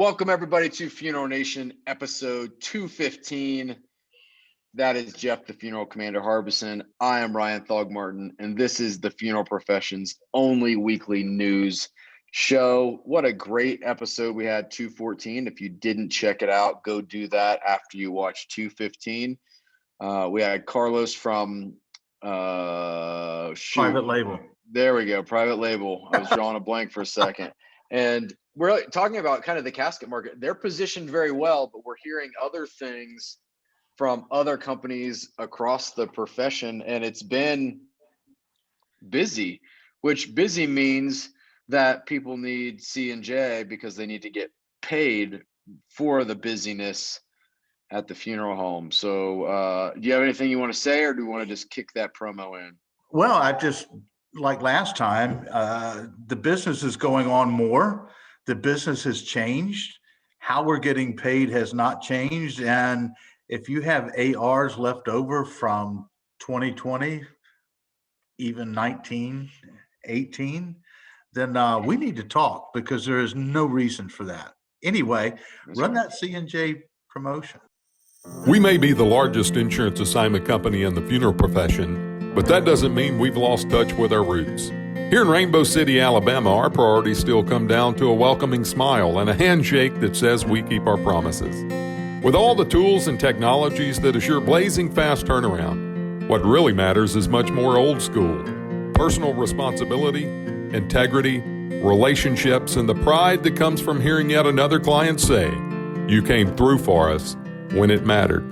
Welcome everybody to Funeral Nation episode 215. That is Jeff, the Funeral Commander Harbison. I am Ryan Thogmartin, and this is the funeral profession's only weekly news show. What a great episode we had, 214. If you didn't check it out, go do that after you watch 215. We had Carlos from Private Label. There we go, Private Label. I was drawing a blank for a second. And we're talking about kind of the casket market. They're positioned very well, but we're hearing other things from other companies across the profession, and it's been busy, which busy means that people need C&J because they need to get paid for the busyness at the funeral home. So do you have anything you want to say, or do you want to just kick that promo in? Well, I just, like last time, the business is going on more. The business has changed. How we're getting paid has not changed. And if you have ARs left over from 2020, even 19, 18, then we need to talk, because there is no reason for that. Anyway, run that C&J promotion. We may be the largest insurance assignment company in the funeral profession, but that doesn't mean we've lost touch with our roots. Here in Rainbow City, Alabama, our priorities still come down to a welcoming smile and a handshake that says we keep our promises. With all the tools and technologies that assure blazing fast turnaround, what really matters is much more old school. Personal responsibility, integrity, relationships, and the pride that comes from hearing yet another client say, "You came through for us when it mattered."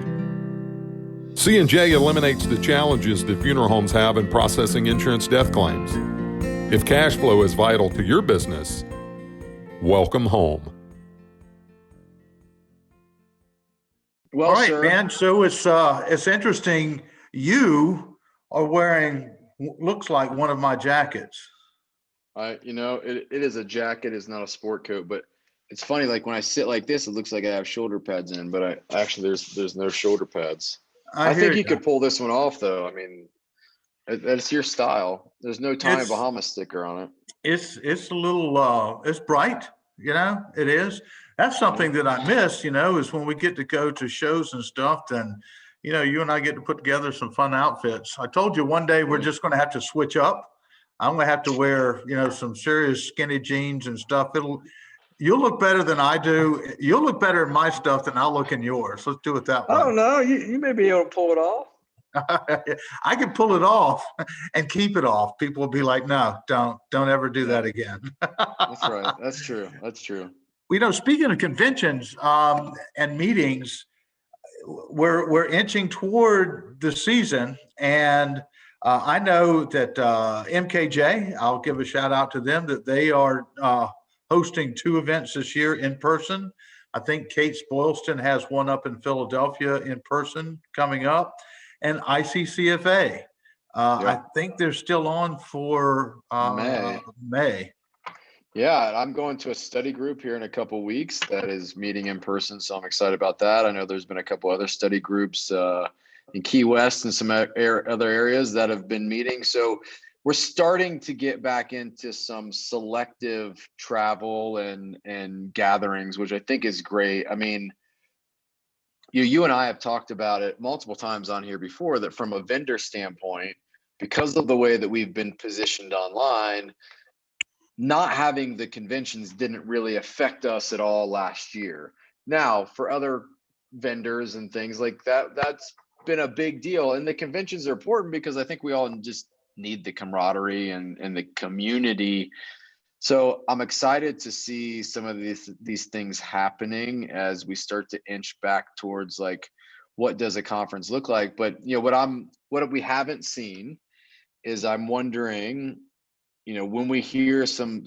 C&J eliminates the challenges that funeral homes have in processing insurance death claims. If cash flow is vital to your business, welcome home. Well, all right, sir, man. So it's interesting. You are wearing, looks like one of my jackets. It is a jacket. It's not a sport coat, but it's funny. Like when I sit like this, it looks like I have shoulder pads in, but there's no shoulder pads. I think you could pull this one off, though. I mean, that's your style. There's no Tommy Bahama sticker on it. It's a little, it's bright, it is. That's something that I miss, is when we get to go to shows and stuff, then, you and I get to put together some fun outfits. I told you one day we're just going to have to switch up. I'm going to have to wear, some serious skinny jeans and stuff. You'll look better than I do. You'll look better in my stuff than I'll look in yours. Let's do it that way. Oh, no, you may be able to pull it off. I can pull it off and keep it off. People will be like, no, don't ever do that again. That's right. That's true. Speaking of conventions and meetings, we're inching toward the season, and I know that MKJ, I'll give a shout out to them, that they are hosting 2 events this year in person. I think Kate Boylston has one up in Philadelphia in person coming up, and ICCFA. I think they're still on for May. Yeah, I'm going to a study group here in a couple of weeks that is meeting in person, so I'm excited about that. I know there's been a couple other study groups in Key West and some other areas that have been meeting. So we're starting to get back into some selective travel and gatherings, which I think is great. I mean, you and I have talked about it multiple times on here before, that from a vendor standpoint, because of the way that we've been positioned online, not having the conventions didn't really affect us at all last year. Now, for other vendors and things like that, that's been a big deal. And the conventions are important because I think we all just need the camaraderie and the community. So I'm excited to see some of these things happening as we start to inch back towards, like, what does a conference look like? But what we haven't seen is, I'm wondering, when we hear some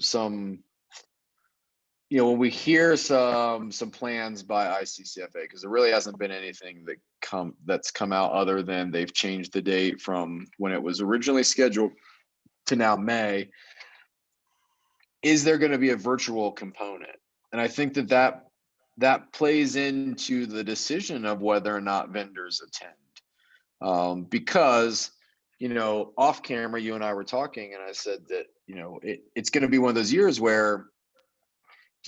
plans by ICCFA, because there really hasn't been anything that's come out other than they've changed the date from when it was originally scheduled to now May. Is there going to be a virtual component? And I think that plays into the decision of whether or not vendors attend. Because, off camera, you and I were talking, and I said that, it's going to be one of those years where,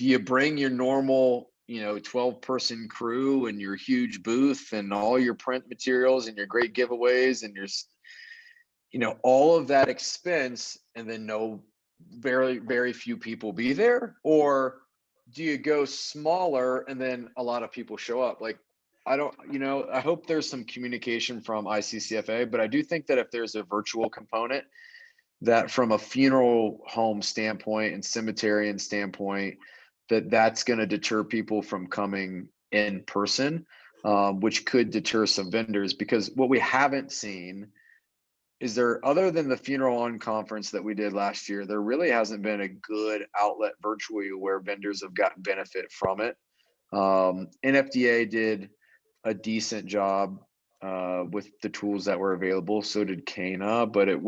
do you bring your normal 12-person crew and your huge booth and all your print materials and your great giveaways and your, all of that expense, and then very, very few people be there? Or do you go smaller and then a lot of people show up? Like, I don't, I hope there's some communication from ICCFA, but I do think that if there's a virtual component, that from a funeral home standpoint and cemetery standpoint, that's going to deter people from coming in person, which could deter some vendors. Because what we haven't seen is, other than the Funeral On conference that we did last year, there really hasn't been a good outlet virtually where vendors have gotten benefit from it. NFDA did a decent job with the tools that were available. So did Cana, but it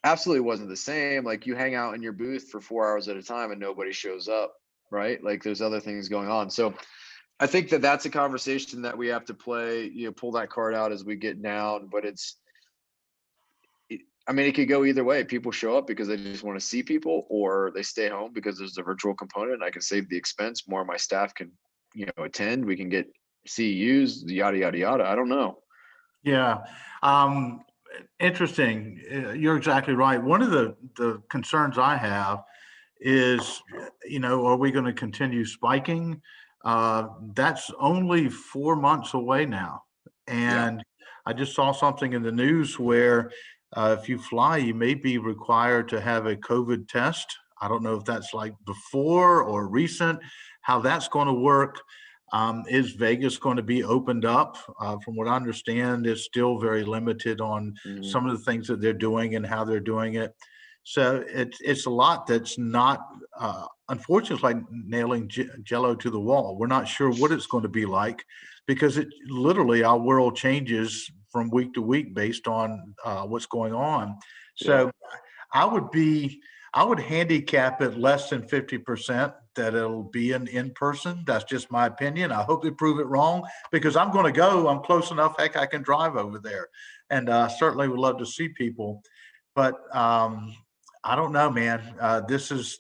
absolutely wasn't the same. Like, you hang out in your booth for 4 hours at a time and nobody shows up, right? Like, there's other things going on. So I think that's a conversation that we have to play, pull that card out as we get down. But it could go either way. People show up because they just want to see people, or they stay home because there's a virtual component. I can save the expense. More of my staff can, attend. We can get CEUs, yada, yada, yada. I don't know. Yeah. Interesting. You're exactly right. One of the concerns I have is, are we going to continue spiking? That's only 4 months away now. And I just saw something in the news where if you fly, you may be required to have a COVID test. I don't know if that's like before or recent, how that's going to work. Is Vegas going to be opened up? From what I understand, it's still very limited on some of the things that they're doing and how they're doing it. So it's a lot that's not, unfortunately, like nailing Jello to the wall. We're not sure what it's going to be like, because it literally, our world changes from week to week based on what's going on. So I would handicap it less than 50% that it'll be an in-person. That's just my opinion. I hope they prove it wrong, because I'm going to go. I'm close enough. Heck, I can drive over there, and certainly would love to see people. But I don't know, man. This is,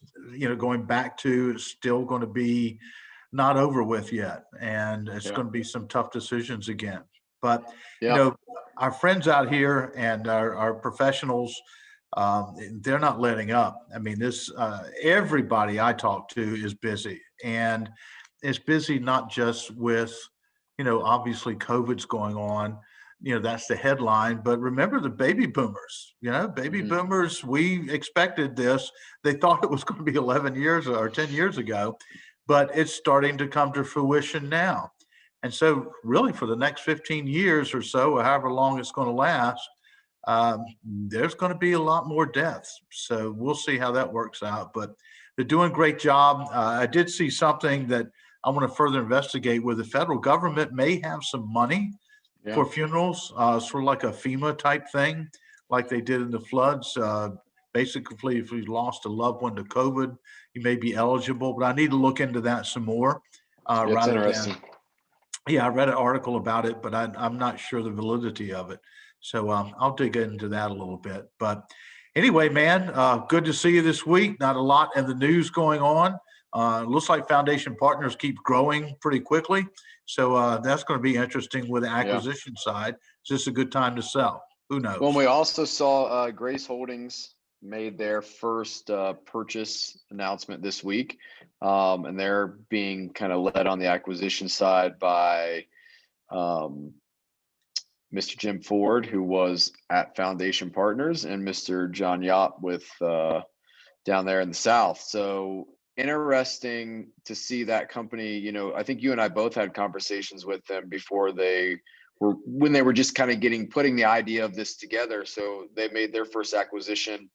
going back to, still going to be not over with yet, and it's going to be some tough decisions again. But our friends out here and our professionals, they're not letting up. I mean, everybody I talk to is busy, and it's busy not just with, obviously COVID's going on. That's the headline. But remember the baby boomers, baby boomers, we expected this. They thought it was going to be 11 years or 10 years ago, but it's starting to come to fruition now. And so really for the next 15 years or so, or however long it's going to last, there's going to be a lot more deaths. So we'll see how that works out. But they're doing a great job. I did see something that I want to further investigate, where the federal government may have some money for funerals, sort of like a FEMA type thing, like they did in the floods. Basically, if you lost a loved one to COVID, you may be eligible. But I need to look into that some more. It's interesting. I read an article about it, but I'm not sure the validity of it. So I'll dig into that a little bit. But anyway, man, good to see you this week. Not a lot in the news going on. Looks like Foundation Partners keep growing pretty quickly. So that's going to be interesting with the acquisition side. Is this a good time to sell? Who knows? Well, we also saw Grace Holdings made their first purchase announcement this week. And they're being kind of led on the acquisition side by Mr. Jim Ford, who was at Foundation Partners, and Mr. John Yop with down there in the South. So interesting to see that company. I think you and I both had conversations with them before when they were just kind of putting the idea of this together. So they made their first acquisition.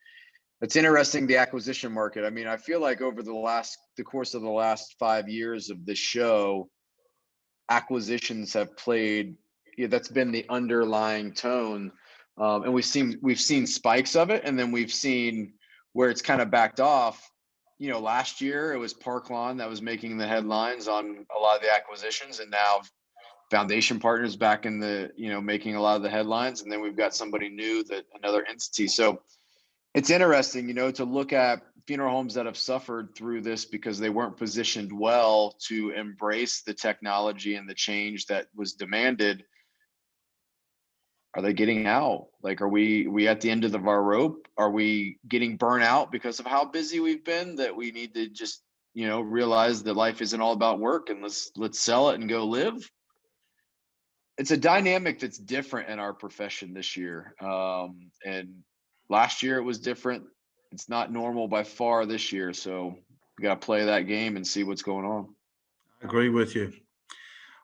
It's interesting, the acquisition market. I mean, I feel like over the course of the last 5 years of this show, acquisitions have played, that's been the underlying tone. And we've seen spikes of it, and then we've seen where it's kind of backed off. Last year it was Park Lawn that was making the headlines on a lot of the acquisitions, and now Foundation Partners back in the, making a lot of the headlines. And then we've got somebody new, another entity. So it's interesting, to look at funeral homes that have suffered through this because they weren't positioned well to embrace the technology and the change that was demanded, are they getting out? Like, are we at the end of our rope? Are we getting burnt out because of how busy we've been, that we need to just, realize that life isn't all about work and let's sell it and go live? It's a dynamic that's different in our profession this year. And last year it was different. It's not normal by far this year. So we got to play that game and see what's going on. I agree with you.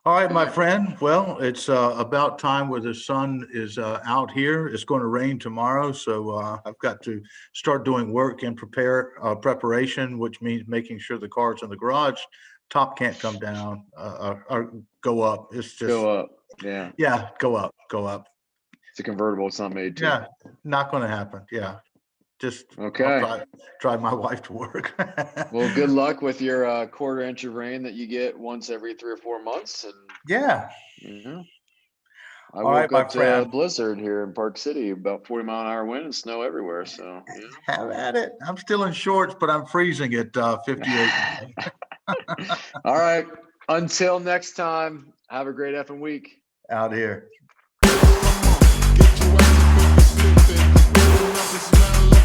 All right, my friend. Well, it's about time where the sun is out here. It's going to rain tomorrow, so I've got to start doing work and preparation, which means making sure the car's in the garage. Top can't come down or go up. It's just go up. Yeah. Yeah, go up. It's a convertible. It's not made to. Yeah, not going to happen. Yeah. Just okay. Drive my wife to work. Well, good luck with your quarter inch of rain that you get once every 3 or 4 months. And yeah, I woke up to a blizzard here in Park City, about 40-mile-an-hour wind and snow everywhere. So have at it. I'm still in shorts, but I'm freezing at 58. All right. Until next time, have a great effing week. Out here. Get your ass up and slip it.